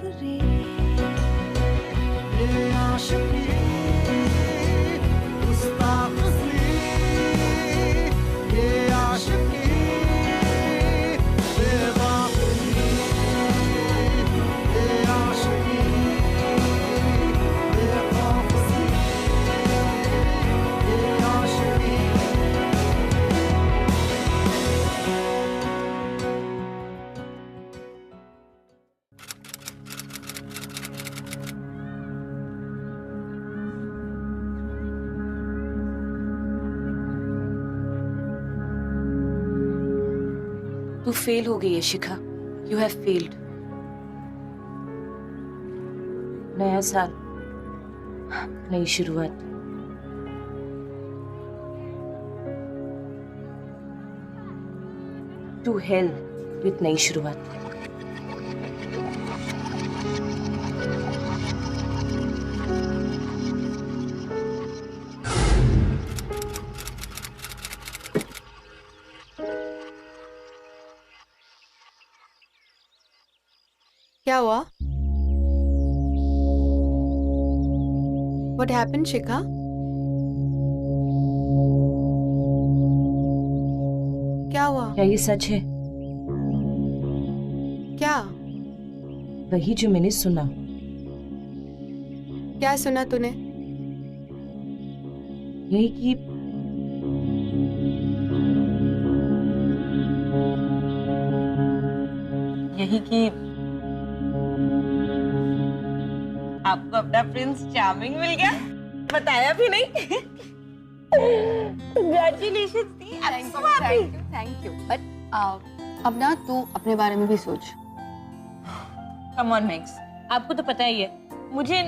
आखिरी ये आशिकी गुस्ताखी ये आशिकी बेवफाई ये आशिकी बेवफाई ये आशिकी। तू फेल हो गई है शिखा, यू हैव फेल्ड। नया साल, नई शुरुआत। टू हेल विथ नई शुरुआत। क्या हुआ? What happened, शिखा? क्या हुआ? क्या ये सच है? क्या? वही जो मैंने सुना। क्या सुना तूने? यही कि आपको अपना प्रिंस चार्मिंग मिल गया, बताया भी नहीं। Congratulations the, I'm so happy. Thank you. But अब ना तू अपने बारे में भी सोच। Come on Max, आपको तो पता ही है, मुझे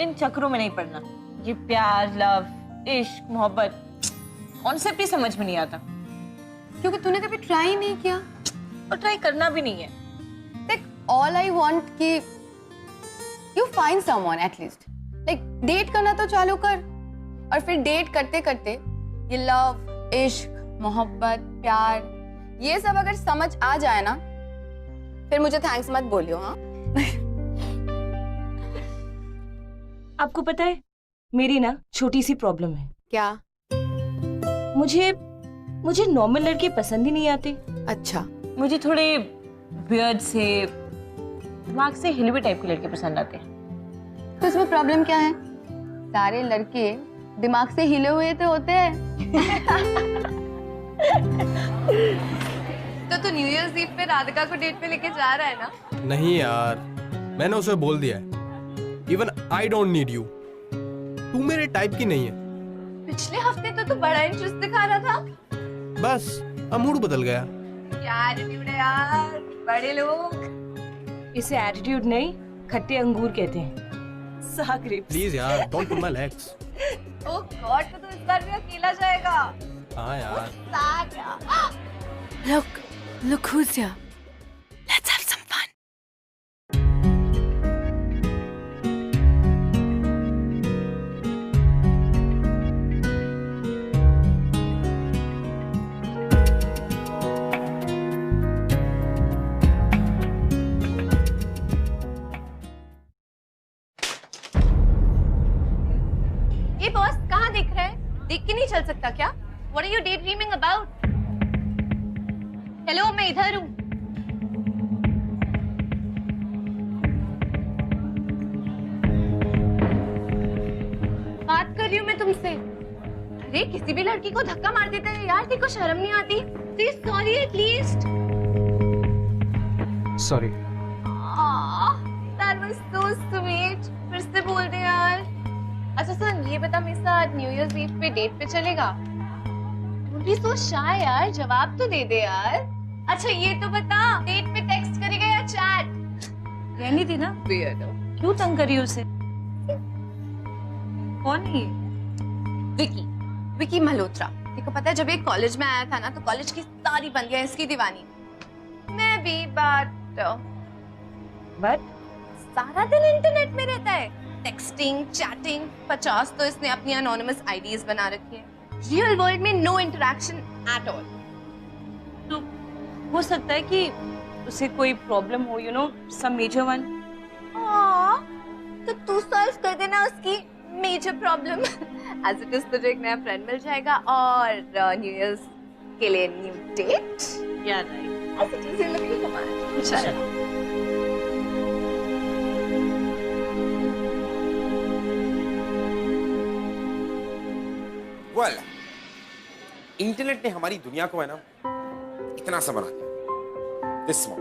इन चक्रों में नहीं पड़ना। ये प्यार, लव, इश्क, मोहब्बत, कॉन्सेप्ट ही समझ में नहीं आता। क्योंकि तूने कभी ट्राई नहीं किया और ट्राई करना भी नहीं है। देख, all I want कि you find someone at least. Like date करना तो चालू कर, और फिर डेट करते करते ये लव, इश्क, मोहब्बत, प्यार, ये सब अगर समझ आ जाए ना, फिर मुझे थैंक्स मत बोलियो। हाँ आपको पता है मेरी ना छोटी सी प्रॉब्लम है। क्या? मुझे नॉर्मल लड़के पसंद ही नहीं आते। अच्छा, मुझे थोड़े वियर्ड से, दिमाग से हिलवे टाइप के लड़के पसंद आते हैं। तो इसमें प्रॉब्लम क्या है? सारे लड़के दिमाग से हिले हुए तो होते हैं। तो न्यू ईयर्स ईव पे राधिका को डेट पे लेके जा रहा है ना? नहीं यार, मैंने उसे बोल दिया है। Even I don't need you. तू मेरे टाइप की नहीं है। पिछले हफ्ते तो तू बड़ा इंटरेस्ट दिखा रहा था। बस अब मूड बदल गया। क्या एटीट्यूड है यार, बड़े लोग। इसे एटीट्यूड नहीं, खट्टे अंगूर कहते हैं। साग ग्रेप्स। प्लीज यार, don't put my legs. Oh God, तो इस बार भी अकेला जाएगा। हाँ यार। Look who's here. Let's have some fun. ये बॉस कहाँ दिख रहा है? देख के नहीं चल सकता क्या? What are you daydreaming about? Hello, मैं इधर हूँ। बात कर रही हूँ मैं तुमसे। अरे किसी भी लड़की को धक्का मार देता है यार, तेरे को शर्म नहीं आती? Please sorry at least. Sorry. That was so sweet. फिर से बोल दे यार। अच्छा सुन, ये बता मेरे साथ न्यू ईयर्स ईव पे डेट पे चलेगा? तुम भी so shy यार, जवाब तो दे दे यार। अच्छा ये तो बता, डेट पे टेक्स्ट करेगा या चैट? कहनी थी ना, Weirdo. क्यों तंग करी उसे? कौन है ये? विकी मल्होत्रा। देखो पता है, जब ये कॉलेज में आया था ना, तो कॉलेज की सारी बंदियां इसकी दीवानी। मैं भी, बट सारा दिन इंटरनेट में रहता है, टेक्सटिंग, चैटिंग। 50 तो इसने अपनी एनोनिमस आईडीज बना रखी है। रियल वर्ल्ड में नो इंटरेक्शन एट ऑल। तो हो सकता है कि उसे कोई प्रॉब्लम हो, you know, some major one. तो तू सॉल्व कर देना उसकी major problem. As it is तुझे एक नया फ्रेंड मिल जाएगा और न्यू ईयर्स के लिए new date. Yeah, right. As it is in looking for चल। वेल, इंटरनेट ने हमारी दुनिया को है ना इतना सा बना दिया, दिस स्मॉल।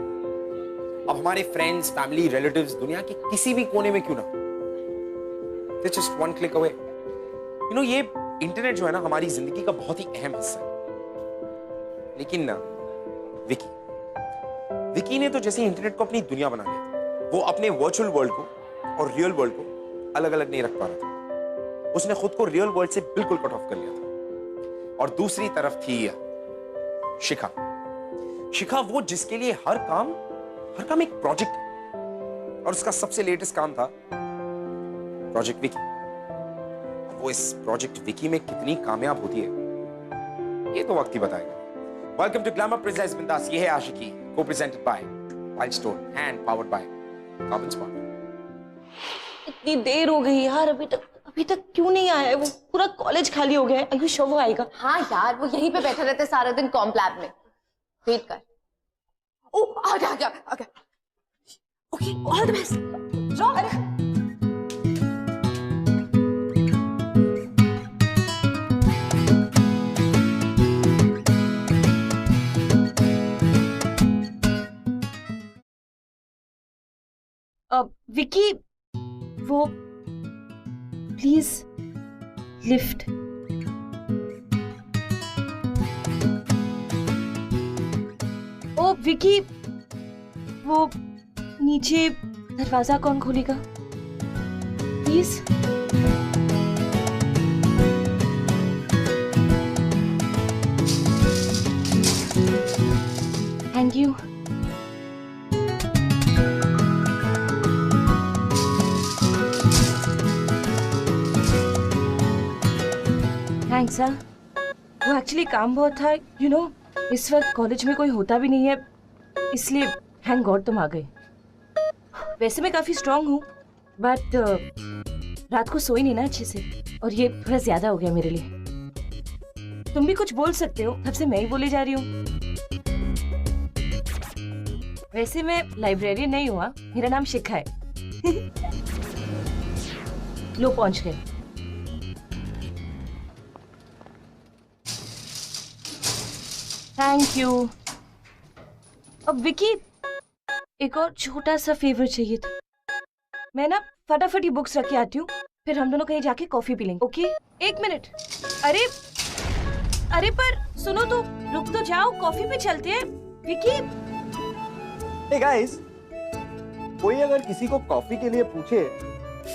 अब हमारे फ्रेंड्स, फैमिली, रिलेटिव्स दुनिया के किसी भी कोने में क्यों ना, they just one click away. You know, ये इंटरनेट जो है ना हमारी जिंदगी का बहुत ही अहम हिस्सा है। लेकिन ना विकी ने तो जैसे इंटरनेट को अपनी दुनिया बना लिया, वो अपने वर्चुअल वर्ल्ड को और रियल वर्ल्ड को अलग अलग नहीं रख पा रहा था। उसने खुद को रियल वर्ल्ड से बिल्कुल कट ऑफ कर लिया था। और दूसरी तरफ थी शिखा, वो जिसके लिए हर काम एक प्रोजेक्ट है। और उसका सबसे लेटेस्ट काम था प्रोजेक्ट विकी। वो इस प्रोजेक्ट विकी में कितनी कामयाब होती है ये तो वक्त ही बताएगा। वेलकम टू ग्लैमर प्रेजेंट्स बिंदास। ये है आशिकी, को presented by wild stone and powered by carbon spot. इतनी देर हो गई यार, अभी तक क्यों नहीं आया है? वो पूरा कॉलेज खाली हो गया है। अभी शो वो आएगा? हाँ यार, वो यहीं पे बैठे रहते सारा दिन कॉम्प लैब में। वेट कर। ओ आ गया। Okay, all the best. Rock. Vicky, वो प्लीज लिफ्ट। ओ विकी, वो नीचे दरवाजा कौन खोलेगा प्लीज? Thank you. थैंक्स। वो एक्चुअली काम बहुत था, यू नो, इस वक्त कॉलेज में कोई होता भी नहीं है, इसलिए थैंक गॉड तुम आ गए। वैसे मैं काफी स्ट्रांग हूँ, बट रात को सोई नहीं ना अच्छे से, और ये थोड़ा ज्यादा हो गया मेरे लिए। तुम भी कुछ बोल सकते हो, तब से मैं ही बोले जा रही हूँ। वैसे मैं लाइब्रेरियन नहीं हुआ, मेरा नाम शिखा है। लो पहुंच गए। Thank you. अब विकी, एक और छोटा सा फेवर चाहिए था। मैं ना फटाफट ही बुक्स रख के आती हूँ, फिर हम दोनों कहीं जाके कॉफी पी लेंगे। ओके? 1 मिनट। अरे पर सुनो तो, रुक तो जाओ, कॉफी पे चलते हैं। विकी। Hey guys, कोई अगर किसी को कॉफी के लिए पूछे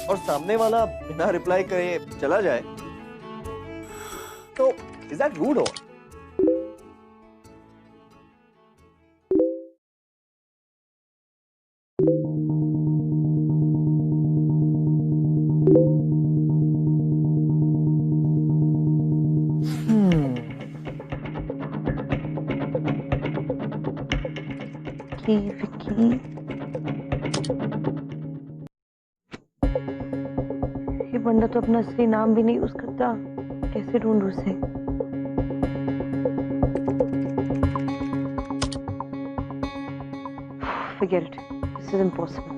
और सामने वाला बिना रिप्लाई करे चला जाए तो is that rude or? Vicky, ये बंदा तो अपना असली नाम भी नहीं यूज करता, कैसे ढूंढूं उसे? Forget it. This is impossible.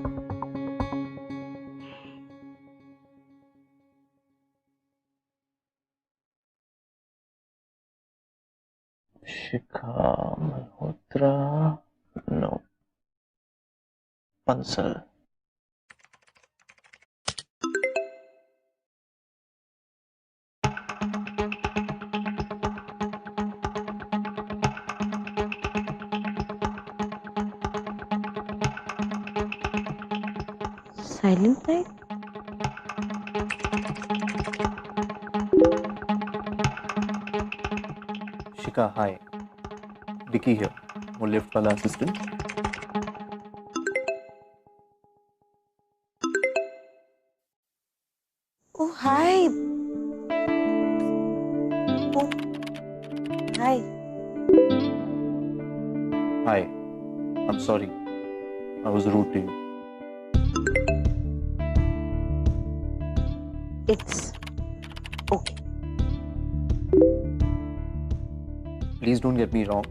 Shikha Malhotra, no. Bansal. Silent night? Shikha, hi, Vicky here, वो लिफ्ट वाला assistant. Oh, hi. Oh, hi. Hi, I'm sorry, I was rude to you. It's okay. Please don't get me wrong,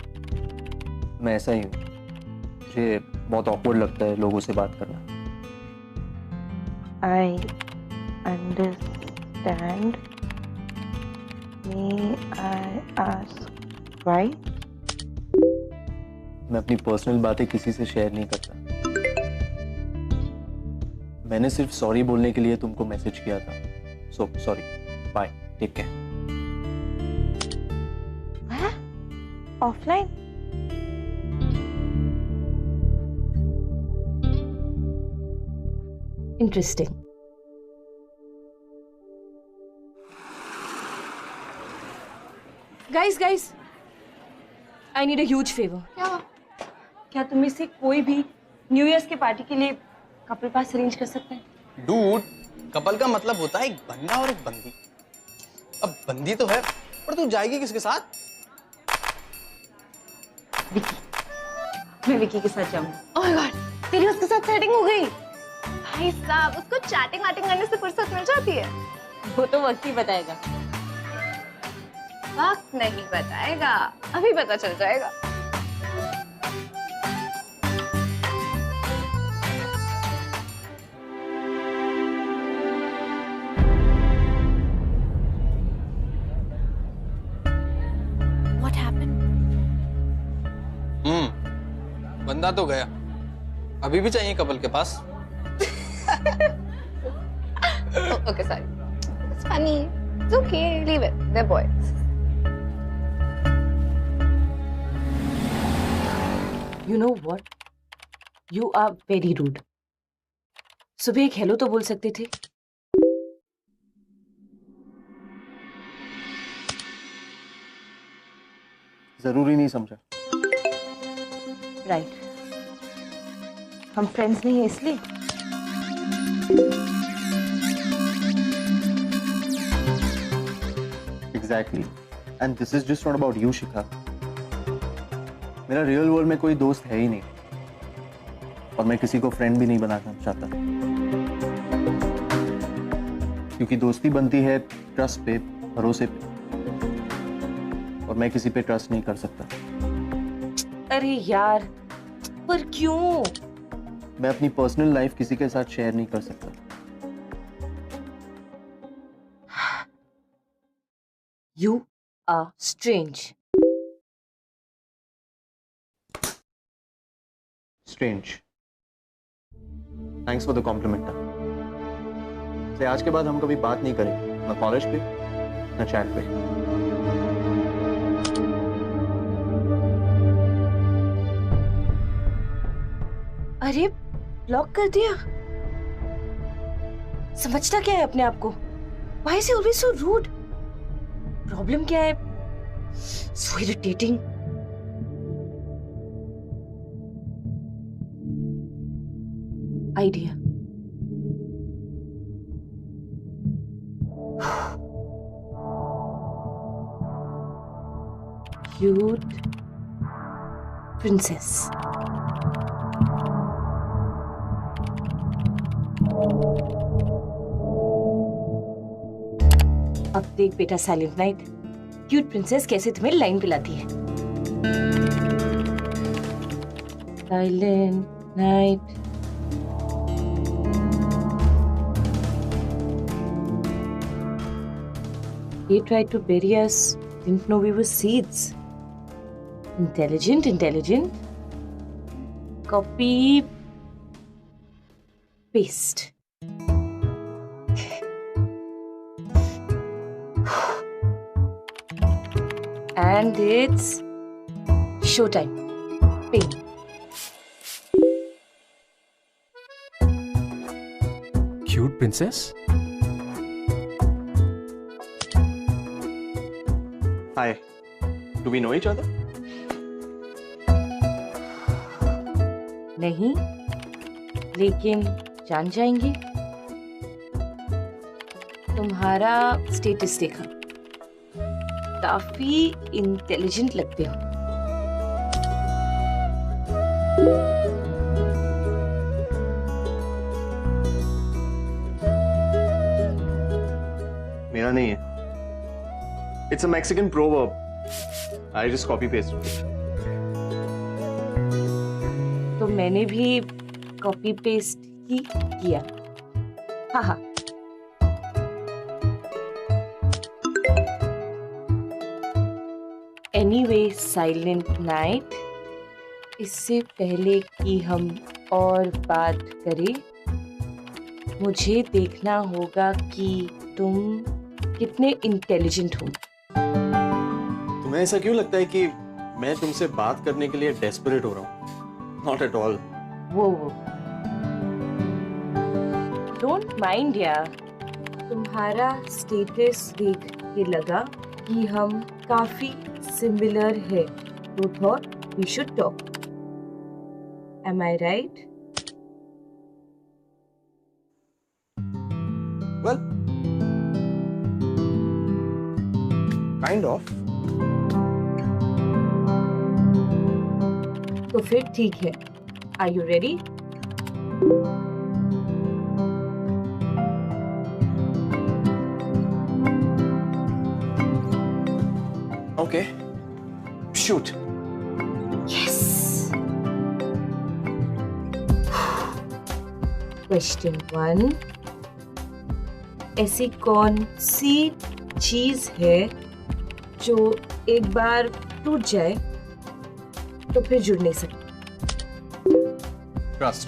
मैं ऐसा ही हूँ, मुझे बहुत awkward लगता है लोगों से बात करना। I understand. May I ask why? मैं अपनी पर्सनल बातें किसी से शेयर नहीं करता। मैंने सिर्फ सॉरी बोलने के लिए तुमको मैसेज किया था, so sorry, bye, take care. Offline? Interesting. Guys, I need a huge favor. क्या तुम में से कोई भी न्यू ईयर्स की पार्टी के लिए कपल पास अरेंज कर सकते हैं? डूड, कपल का मतलब होता है एक बंदा और एक बंदी। अब बंदी तो है, पर तू जाएगी किसके साथ? मैं विकी के साथ जाऊंगी। Oh my God, तेरी उसके साथ सेटिंग हो गई? भाई साहब, उसको चैटिंग करने से फुर्सत मिल जाती है। वो तो वक्त ही बताएगा। वक्त नहीं बताएगा, अभी पता चल जाएगा। What happened? बंदा तो गया, अभी भी चाहिए कपल के पास। Okay, sorry. It's funny. It's okay. Leave it. They're boys. You know what? You are very rude. सुबह एक हेलो तो बोल सकते थे। जरूरी नहीं समझा। राइट, हम फ्रेंड्स नहीं हैं इसलिए। Exactly, and this is just not about you Shikha. मेरा रियल वर्ल्ड में कोई दोस्त है ही नहीं, और मैं किसी को फ्रेंड भी नहीं बनाना चाहता, क्योंकि दोस्ती बनती है ट्रस्ट पे, भरोसे पे, और मैं किसी पे ट्रस्ट नहीं कर सकता। अरे यार, पर क्यों? मैं अपनी पर्सनल लाइफ किसी के साथ शेयर नहीं कर सकता। You are strange. Strange. Thanks for the compliment. से आज के बाद हम कभी बात नहीं करेंगे, ना कॉलेज पे, ना चैट पे। अरे ब्लॉक कर दिया? समझता क्या है अपने आप को? Why is he always so rude? Problem क्या है? So irritating. Idea. Cute princess. अब देख बेटा साइलेंट नाइट, क्यूट प्रिंसेस कैसे तुम्हें लाइन पिलाती है। Silent night. He tried to bury us, didn't know we were seeds. Intelligent. Copy, paste. And it's showtime. Ping. Cute princess? Hi. Do we know each other? नहीं, लेकिन जान जाएंगे। तुम्हारा status देखा, काफी इंटेलिजेंट लगते हो। मेरा नहीं है. It's a Mexican proverb. I just copy paste. तो मैंने भी कॉपी पेस्ट ही किया. हाँ हाँ. Anyway, Silent Night. इससे पहले कि हम और बात करें, मुझे देखना होगा कि तुम कितने इंटेलिजेंट हो. तुम्हें ऐसा क्यों लगता है कि मैं तुमसे बात करने के लिए डेस्परेट हो रहा हूँ? Not at all. वो डोंट माइंड यार. तुम्हारा स्टेटस देख के लगा कि हम काफी सिमिलर है, तो thought we should talk. Am I right? Well, kind of. तो फिर ठीक है. Are you ready? Okay. Shoot. Yes. Question 1. ऐसी कौन सी चीज है जो एक बार टूट जाए तो फिर जुड़ नहीं सकती? Trust.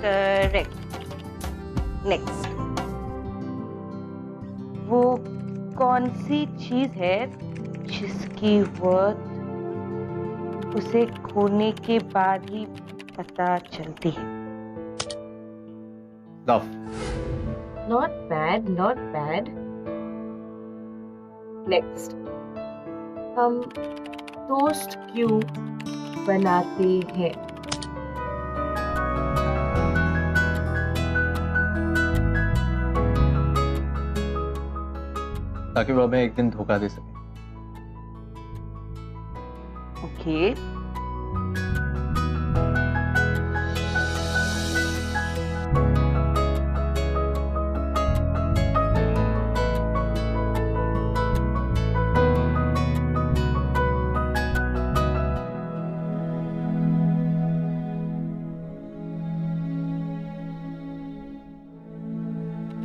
करेक्ट. नेक्स्ट. वो कौन सी चीज है जिसकी वर्थ उसे खोने के बाद ही पता चलती है? Love. Not bad, not bad. Next. हम टोस्ट क्यों बनाते हैं? ताकि वो हमें एक दिन धोखा दे सके. ओके.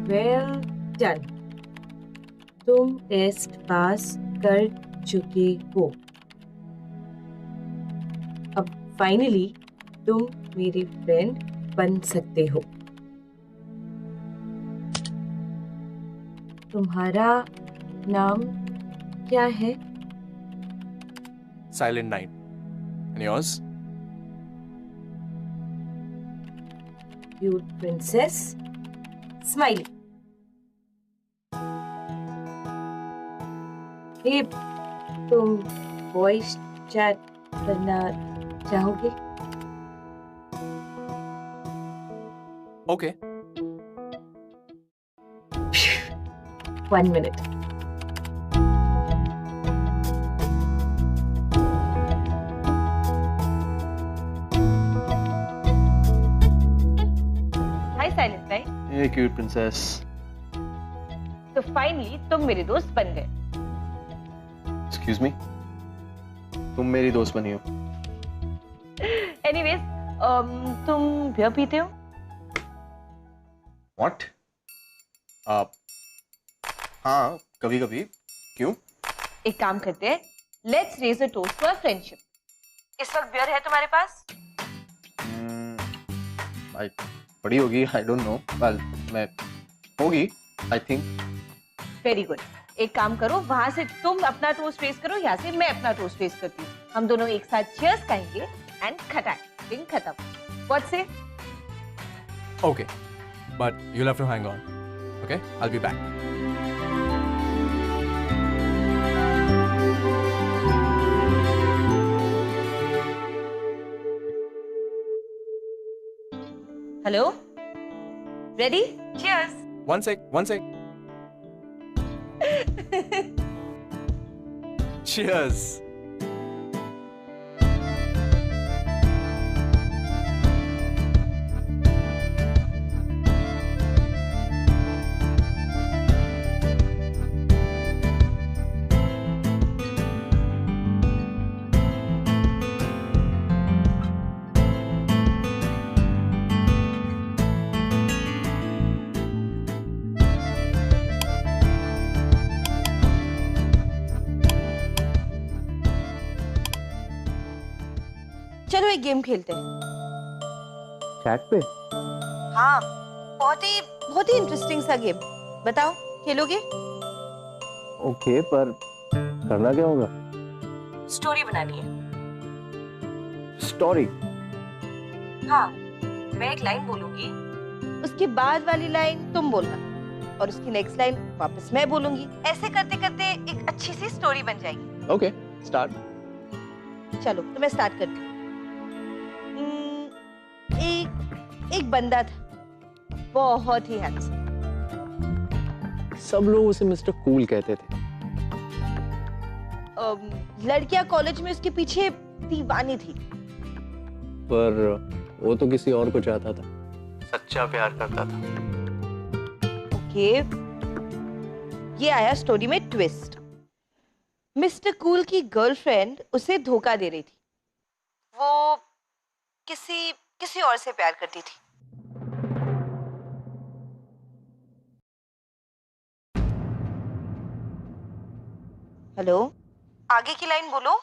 Well done. तुम टेस्ट पास कर चुके हो. अब फाइनली तुम मेरी फ्रेंड बन सकते हो. तुम्हारा नाम क्या है? Silent Night. And yours? Cute princess. Smiley. हे, तुम वॉइस चैट करना चाहोगे? Okay. 1 minute. Hi silent night. Hey, cute princess. तो फाइनली तुम मेरे दोस्त बन गए. Excuse me. तुम मेरी दोस्त बनी हो. एनीवेज, तुम बियर पीते हो? What? हाँ, कभी कभी. क्यों? एक काम करते हैं, let's raise a toast to our friendship. इस वक्त बियर है तुम्हारे पास? बड़ी होगी. I don't know. Well, मैं होगी. I think. Very good. एक काम करो, वहां से तुम अपना टोस्ट रेस करो, यहाँ से मैं अपना टोस्ट रेस करती हूँ. हम दोनों एक साथ चीयर्स कहेंगे एंड खटाए. ड्रिंक खत्म. व्हाट से? Okay. But you'll have to hang on. Okay? I'll be back. Hello, ready? Cheers. One sec. Cheers. चलो एक गेम खेलते हैं। चैट पे? हाँ, बहुत ही इंटरेस्टिंग सा गेम। बताओ, खेलोगे? ओके, पर करना क्या होगा? स्टोरी बनानी है। स्टोरी? हाँ, मैं एक लाइन बोलूंगी, उसके बाद वाली लाइन तुम बोलना, और उसकी नेक्स्ट लाइन वापस मैं बोलूंगी। ऐसे करते करते एक अच्छी सी स्टोरी बन जाएगी। Okay, start. चलो, तो मैं स्टार्ट करती हूँ। एक बंदा था, बहुत ही हैंडसम। सब लोग उसे मिस्टर कूल कहते थे। लड़कियां कॉलेज में उसके पीछे दीवानी थी। पर वो तो किसी और को चाहता था, सच्चा प्यार करता था। ओके, ये आया स्टोरी में ट्विस्ट। मिस्टर कूल की गर्लफ्रेंड उसे धोखा दे रही थी। वो किसी और से प्यार करती थी। हेलो, आगे की लाइन बोलो।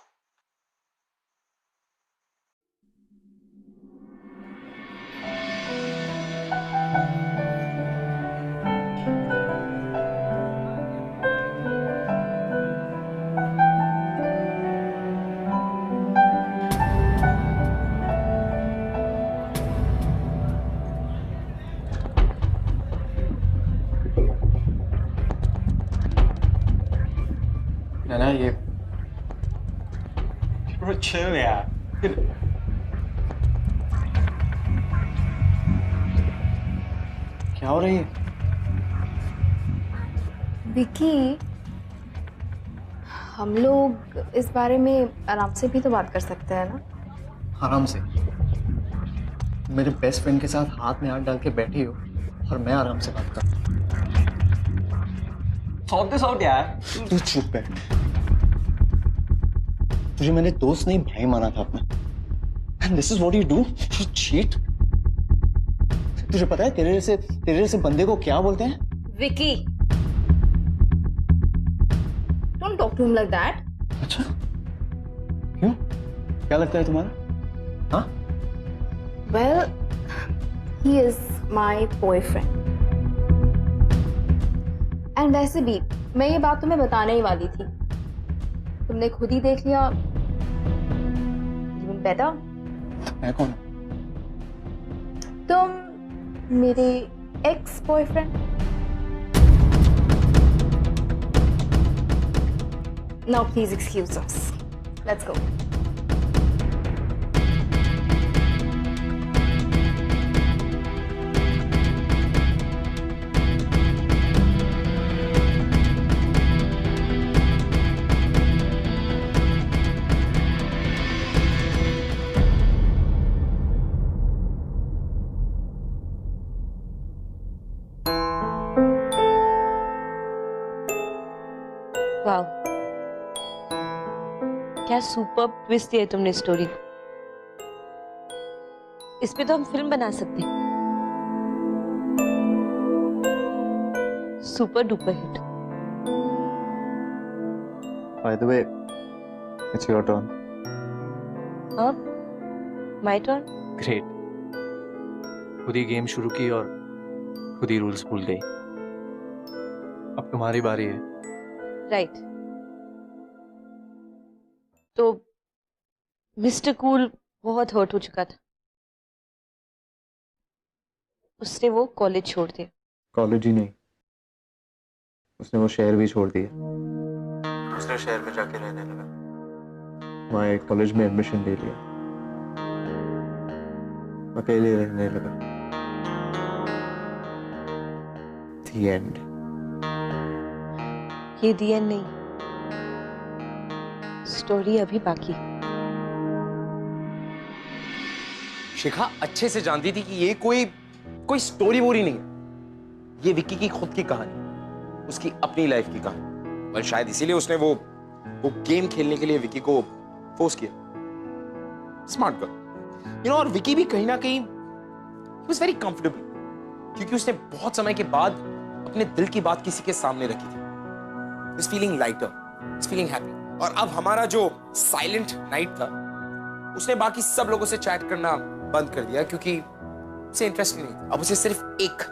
ना ये chill यार। क्या हो रही है? विकी, हम लोग इस बारे में आराम से भी तो बात कर सकते हैं ना? आराम से? मेरे बेस्ट फ्रेंड के साथ हाथ में हाथ डाल के बैठी हो और मैं आराम से बात कर। Sort this out यार। तू चुप बैठ। तुझे मैंने दोस्त नहीं भाई माना था अपना। And this is what you do? You cheat? तुझे पता है तेरे जैसे बंदे को क्या बोलते हैं? Vicky, don't talk to him like that. अच्छा, क्यों? क्या लगता है तुम्हारा? हाँ? Well, he is my boyfriend. And वैसे भी मैं ये बात तुम्हें बताने ही वाली थी, तुमने खुद ही देख लिया। Even better. मैं कौन? तुम मेरे ex boyfriend. Now please excuse us. Let's go. वाह, क्या सुपर ट्विस्ट दिया तुमने स्टोरी को। इस पे तो हम फिल्म बना सकते हैं। Super duper hit. By the way, it's your turn. अब माय टर्न। Great. खुद ही गेम शुरू की और खुद ही रूल्स भूल गई। अब तुम्हारी बारी है। राइट। तो मिस्टर कूल बहुत हर्ट हो चुका था, उसने वो कॉलेज छोड़ दिया। कॉलेज ही नहीं, उसने वो शहर भी छोड़ दिया। दूसरे शहर में जाके रहने लगा। वहाँ एक कॉलेज में एडमिशन ले लिया, अकेले रहने लगा। The end. ये दी एंड नहीं, स्टोरी अभी बाकी। शिखा अच्छे से जानती थी कि ये कोई स्टोरी वोरी नहीं है। ये विक्की की खुद की कहानी, उसकी अपनी लाइफ की कहानी। और शायद इसीलिए उसने वो गेम खेलने के लिए विक्की को फोर्स किया। स्मार्ट गर्ल, और विक्की भी कहीं ना कहीं वाज वेरी कंफर्टेबल, क्योंकि उसने बहुत समय के बाद अपने दिल की बात किसी के सामने रखी थी। Was feeling lighter, was feeling happy। और अब हमारा जो साइलेंट नाइट था उसने बाकी सब लोगों से चैट करना बंद कर दिया क्योंकि उसे इंटरेस्ट नहीं था। अब उसे सिर्फ एक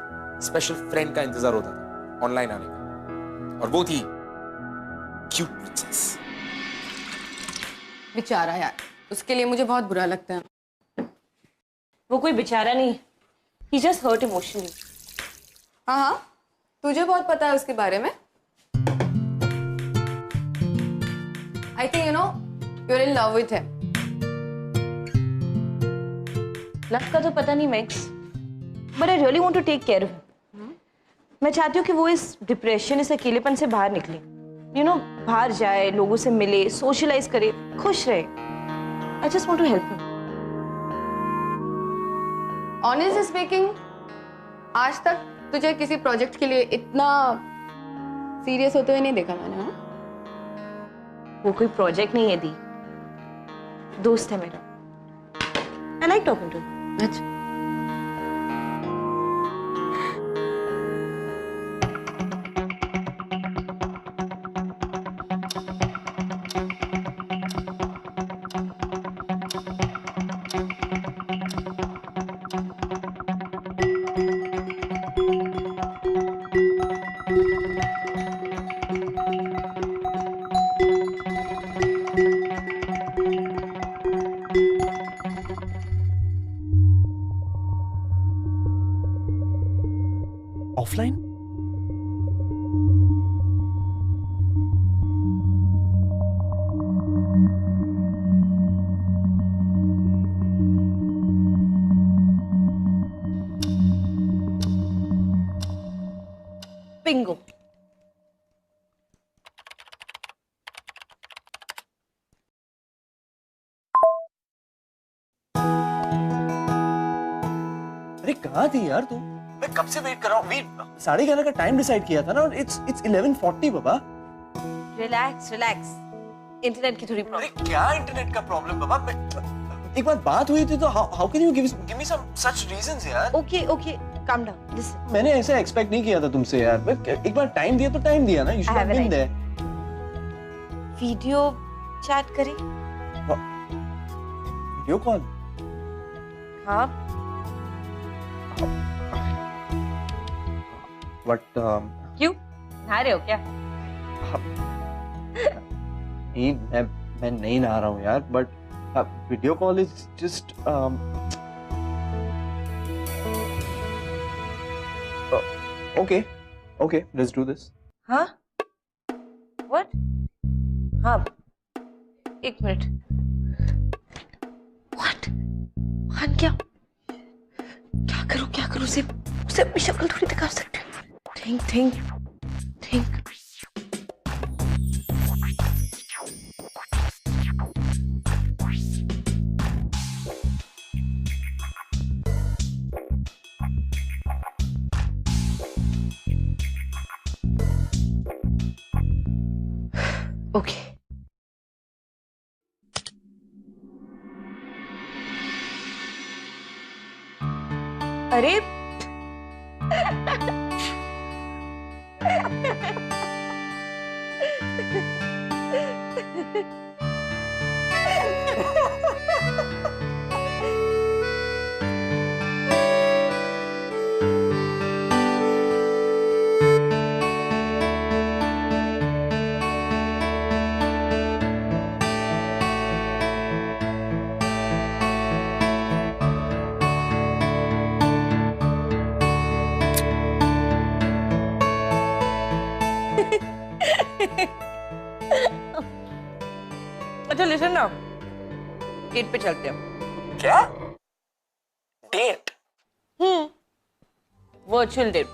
स्पेशल फ्रेंड का इंतजार होता था ऑनलाइन आने का, और वो थी क्यूट प्रिंसेस। बेचारा यार, उसके लिए मुझे बहुत बुरा लगता है। वो कोई बेचारा नहीं, he just hurt emotionally. हाँ हाँ, तुझे बहुत पता है उसके बारे में। I think you know you're in love with him. लव का तो पता नहीं Max, but I really want to take care of him. मैं चाहती हूँ कि वो इस डिप्रेशन, इस अकेलेपन से बाहर निकले, यू नो, बाहर जाए, लोगों से मिले, सोशलाइज करे, खुश रहे। I just want to help him. Honestly speaking, आज तक तुझे किसी प्रोजेक्ट के लिए इतना सीरियस होते हुए नहीं देखा मैंने। हाँ? वो कोई प्रोजेक्ट नहीं है दी, दोस्त है मेरा। I like talking to him. अच्छा, ऑफलाइन? बिंगो। अरे कहाँ थी यार तू? मैं कब से वेट कर रहा हूँ। 11:30 का टाइम डिसाइड किया था ना, it's 11:40 Baba. Relax relax, internet की थोड़ी अरे प्रॉब्लम। क्या इंटरनेट का प्रॉब्लम बाबा? एक बार बात हुई थी तो how can you give me some such reasons यार? Okay okay, calm down, listen. मैंने ऐसा एक्सपेक्ट नहीं किया था तुमसे यार। मैं एक बार टाइम दिया तो टाइम दिया ना। You should have been there. Video chat करें? Video call? हाँ। बट क्यों, नहा रहे हो क्या? मैं नहीं नहा रहा हूँ यार, but video call is just okay, let's do this. हाँ? What? हाँ, एक मिनट। What? हाँ, क्या करूँ? उसे अपनी शक्ल थोड़ी दिखा सकते हैं। think okay. अरे अच्छा लिसन ना, डेट पे चलते हैं। क्या date? Virtual date.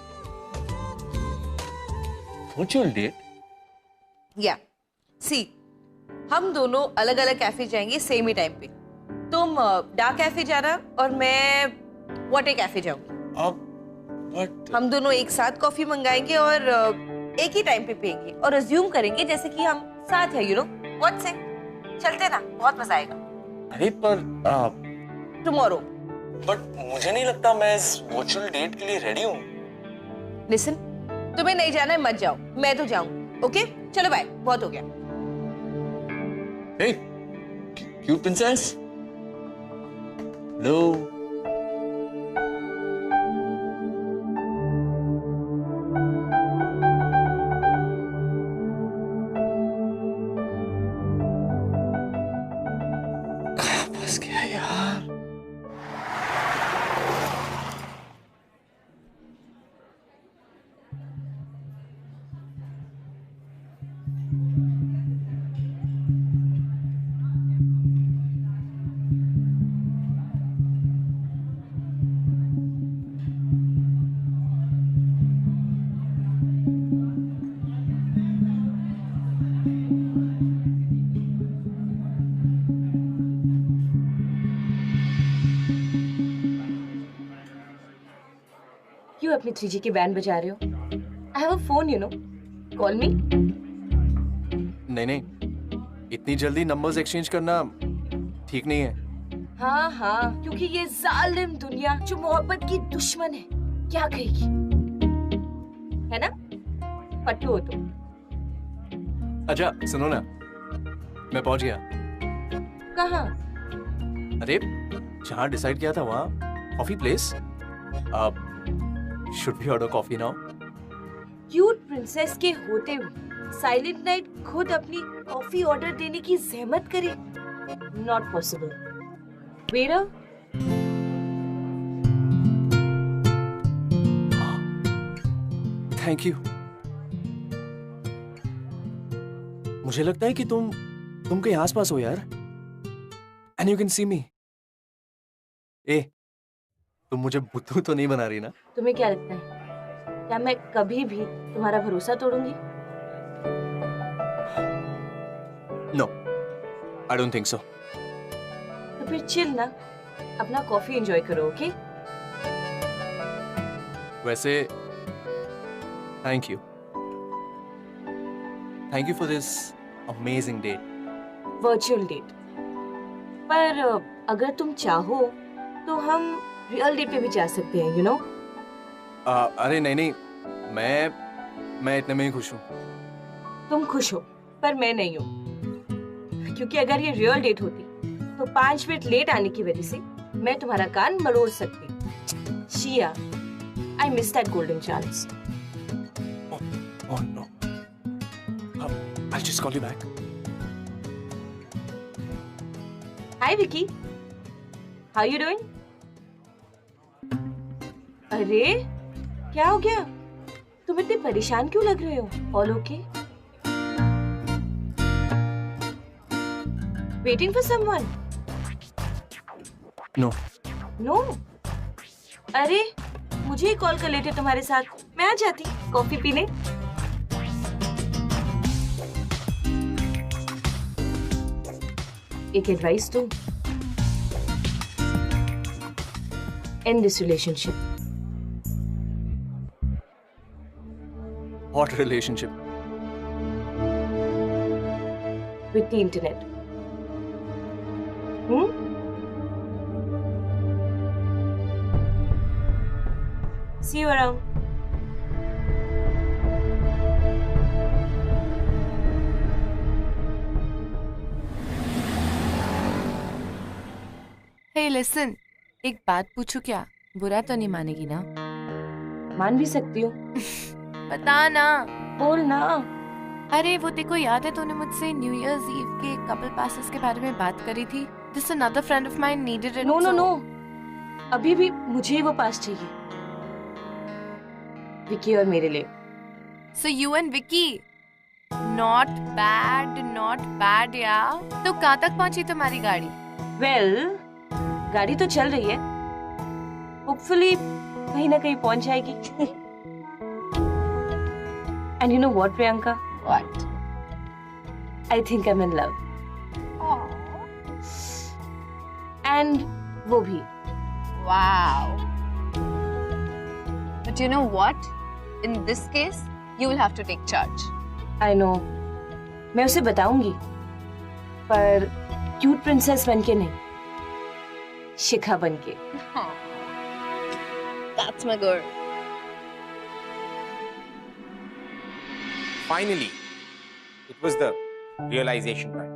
Virtual date? या सी, हम दोनों अलग अलग कैफे जाएंगे सेम ही टाइम पे। तुम डार्क कैफे जाना और मैं वाटर कैफे जाऊंगी। बट हम दोनों एक साथ कॉफी मंगाएंगे और एक ही टाइम पे पियेंगे और अज्यूम करेंगे जैसे कि हम साथ है, यू नो व्हाट से। चलते ना, बहुत मजा आएगा। अरे पर टुमारो। बट मुझे नहीं लगता मैं इस वर्चुअल डेट के लिए रेडी हूँ। लिसन, तुम्हें नहीं जाना है मत जाओ, मैं तो जाऊं। ओके चलो बाय, बहुत हो गया। हे क्यूट प्रिंसेस, लो। फंस गया यार। क्यों अपनी 3G की बैंड बजा रहे हो? I have a phone, you know, call मी। नहीं नहीं, इतनी जल्दी नंबर्स एक्सचेंज करना ठीक नहीं है। हाँ हाँ, क्योंकि ये जालिम दुनिया जो मोहब्बत की दुश्मन है, क्या कहेगी, है ना? पट्टू हो तुम। अच्छा सुनो ना, मैं पहुंच गया। कहाँ? अरे जहाँ डिसाइड किया था वहाँ, कॉफी प्लेस। अब should we order coffee now? Cute princess के होते हुए साइलेंट नाइट खुद अपनी कॉफी ऑर्डर देने की जहमत करे? Not possible. Waiter, thank you. मुझे लगता है कि तुम कहीं आसपास हो यार। एंड यू कैन सी मी। ए, तुम मुझे बुद्धू तो नहीं बना रही ना? तुम्हें क्या लगता है, क्या मैं कभी भी तुम्हारा भरोसा तोड़ूंगी? No, I don't think so. तो फिर चिल ना, अपना कॉफी एंजॉय करो, ओके? वैसे thank you for this amazing date. Virtual date. पर अगर तुम चाहो तो हम रियल डेट पे भी जा सकते हैं, यू नो? अरे नहीं नहीं, मैं इतने में ही खुश हूँ। तुम खुश हो पर मैं नहीं हूँ, क्योंकि अगर ये रियल डेट होती तो 5 मिनट लेट आने की वजह से मैं तुम्हारा कान मरोड़ सकती। शिया, I miss that golden chance. Oh no. I'll just call you back. Hi Vicky, how you doing? अरे क्या हो गया, तुम इतने परेशान क्यों लग रहे हो? All okay? Waiting for someone? No. No? अरे मुझे ही कॉल कर लेते तुम्हारे साथ, मैं आ जाती कॉफी पीने। एक एडवाइस दूं, and this relationship. What relationship? With the internet. See you around. Hey listen, एक बात पूछूं क्या? बुरा तो नहीं मानेगी ना? मान भी सकती हूँ, बता ना। बोल ना। अरे वो देखो, याद है तूने मुझसे न्यू ईयर्स ईव के कपल पासेस के बारे में बात करी थी? This another friend of mine needed it. No no no, अभी भी मुझे ही वो पास चाहिए, विकी और मेरे लिए। So you and Vicky, not bad यार। तो कहाँ तक पहुंची तुम्हारी गाड़ी? वेल, गाड़ी तो चल रही है, होपफुली कहीं ना कहीं पहुंच जाएगी। And you know what Priyanka? What? I think I am in love. And वो भी। Wow. But you know what? In this case, you will have to take charge. I know, मैं उसे बताऊंगी, पर क्यूट प्रिंसेस बनके नहीं, शिखा बनके। That's my girl. Finally it was the realization time.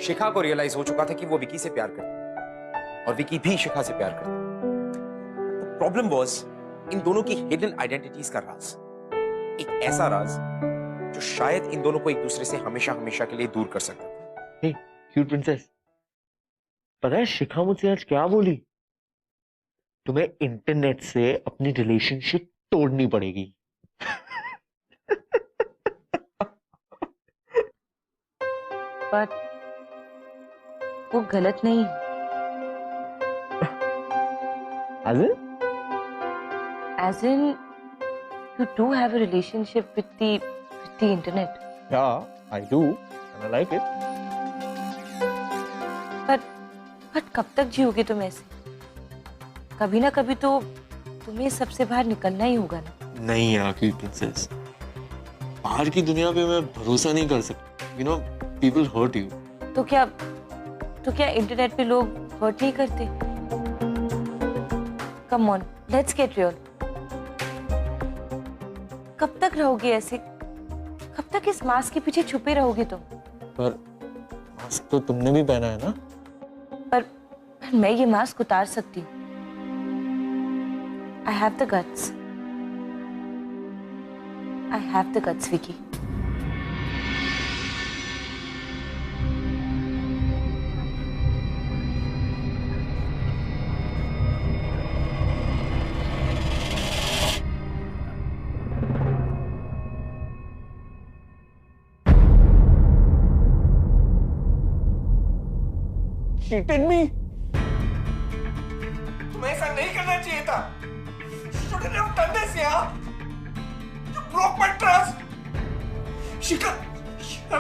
Shikha को रियलाइज हो चुका था कि वो विकी से प्यार करती है। और विकी भी शिखा से प्यार करता। प्रॉब्लम वॉज इन दोनों की हिडन आइडेंटिटीज का राज, एक ऐसा राज जो शायद इन दोनों को एक दूसरे से हमेशा हमेशा के लिए दूर कर सकता था। हे क्यूट प्रिंसेस, पता है शिखा मुझसे आज क्या बोली? तुम्हें इंटरनेट से अपनी रिलेशनशिप तोड़नी पड़ेगी। बट वो गलत नहीं। As in, you do have a relationship with the internet. Yeah, I do, and I like it. But कब तक जियोगे तुम ऐसे? कभी ना कभी तो तुम्हें सबसे बाहर निकलना ही होगा ना। नहीं यार क्यूट प्रिंसेस, बाहर की दुनिया पे मैं भरोसा नहीं कर सकता। You know, people hurt you. तो क्या इंटरनेट पे लोग हर्ट नहीं करते? Come on, let's get real. कब तक रहोगे ऐसे? कब तक इस मास्क के पीछे छुपे रहोगे तुम? पर मास्क तो तुमने भी पहना है ना? पर मैं ये मास्क उतार सकती हूँ। I have the guts. I have the guts, Vicky. Cheated me? तुम्हें ऐसा नहीं करना चाहिए था। Shouldn't have done this, यार। You broke my trust. Shikha, do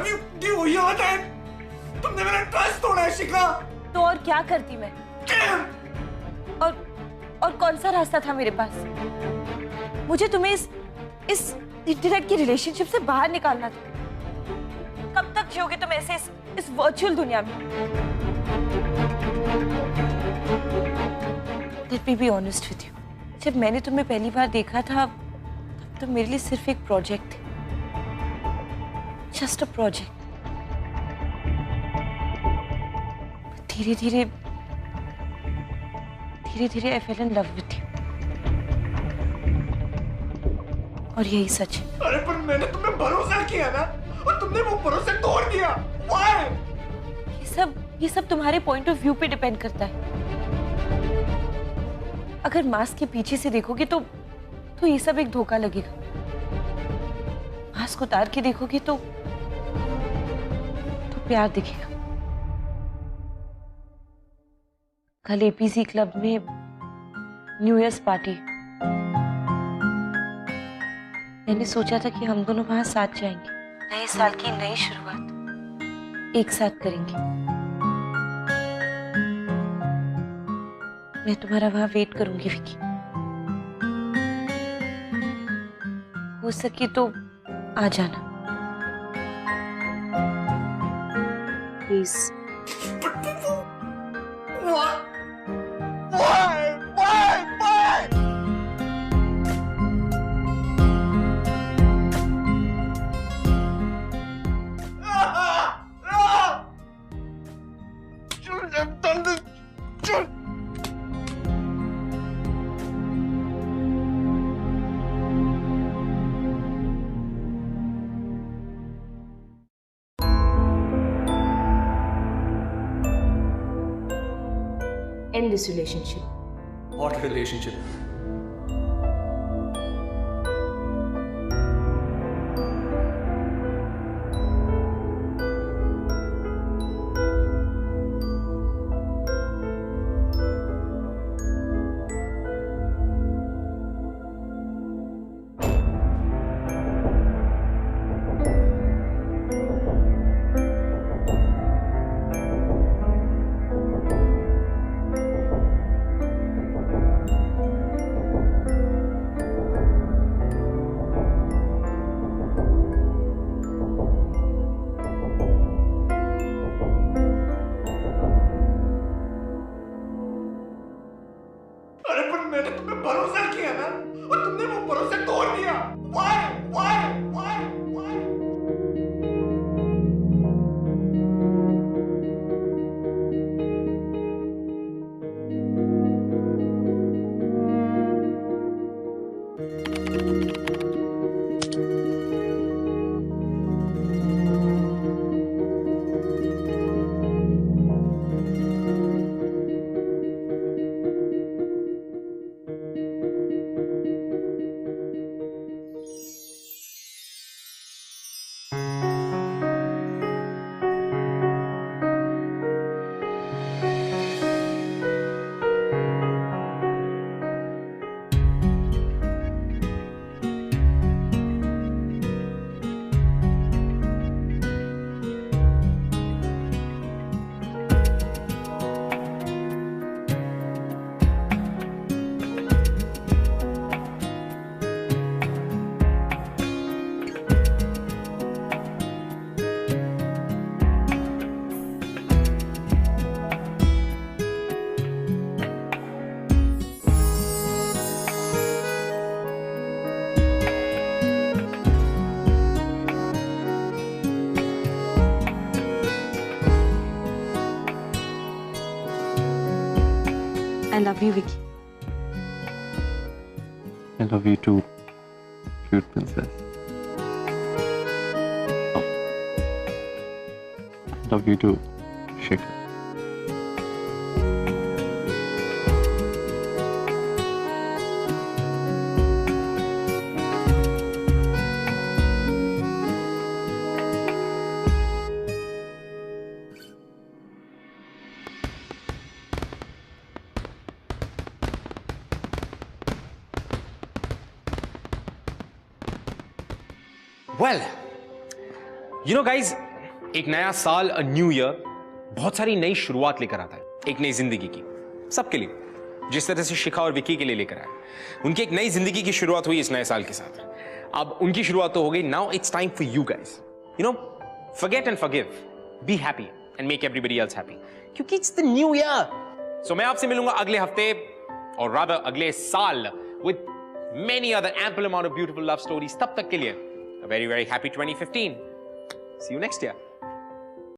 you hear that? तुमने मेरा ट्रस्ट तोड़ा है शिखा। तो और क्या करती मैं? और कौन सा रास्ता था मेरे पास? मुझे तुम्हें इस इंटरनेट की रिलेशनशिप से बाहर निकालना था। कब तक जियोगे तुम ऐसे इस वर्चुअल दुनिया में? Let me be honest with you. जब मैंने तुम्हें पहली बार देखा था तब तुम मेरे लिए सिर्फ एक प्रोजेक्ट थे। Just a project. धीरे धीरे I fell in love with you. और यही सच है। अरे पर मैंने तुम्हें भरोसा किया ना, और तुमने वो भरोसा तोड़ दिया। Why? ये सब तुम्हारे पॉइंट ऑफ व्यू पे डिपेंड करता है। अगर मास्क के पीछे से देखोगे तो ये सब एक धोखा लगेगा। मास्क उतार के देखोगे तो प्यार दिखेगा। कल एपीसी क्लब में न्यू ईयर्स पार्टी। मैंने सोचा था कि हम दोनों वहां साथ जाएंगे, नए साल की नई शुरुआत एक साथ करेंगे। मैं तुम्हारा वहां वेट करूंगी विकी। हो सके तो आ जाना please. End this relationship. What relationship? I love you, Vicky. I love you too, cute princess. Oh. I love you too, Shikhar. Well, you know guys, एक नया साल, a new year, बहुत सारी नई शुरुआत लेकर आता है, एक नई जिंदगी की, सबके लिए, जिस तरह से शिखा और विकी के लिए लेकर आया। उनकी एक नई जिंदगी की शुरुआत हुई इस नए साल के साथ। अब उनकी शुरुआत तो हो गई, now it's time for you guys. You know, forget and forgive, be happy and make everybody else happy. क्योंकि it's the new year. So मैं आपसे मिलूंगा अगले हफ्ते, और rather अगले साल, with many other ample amount of beautiful love stories. तब तक के लिए a very, very happy 2015. See you next year.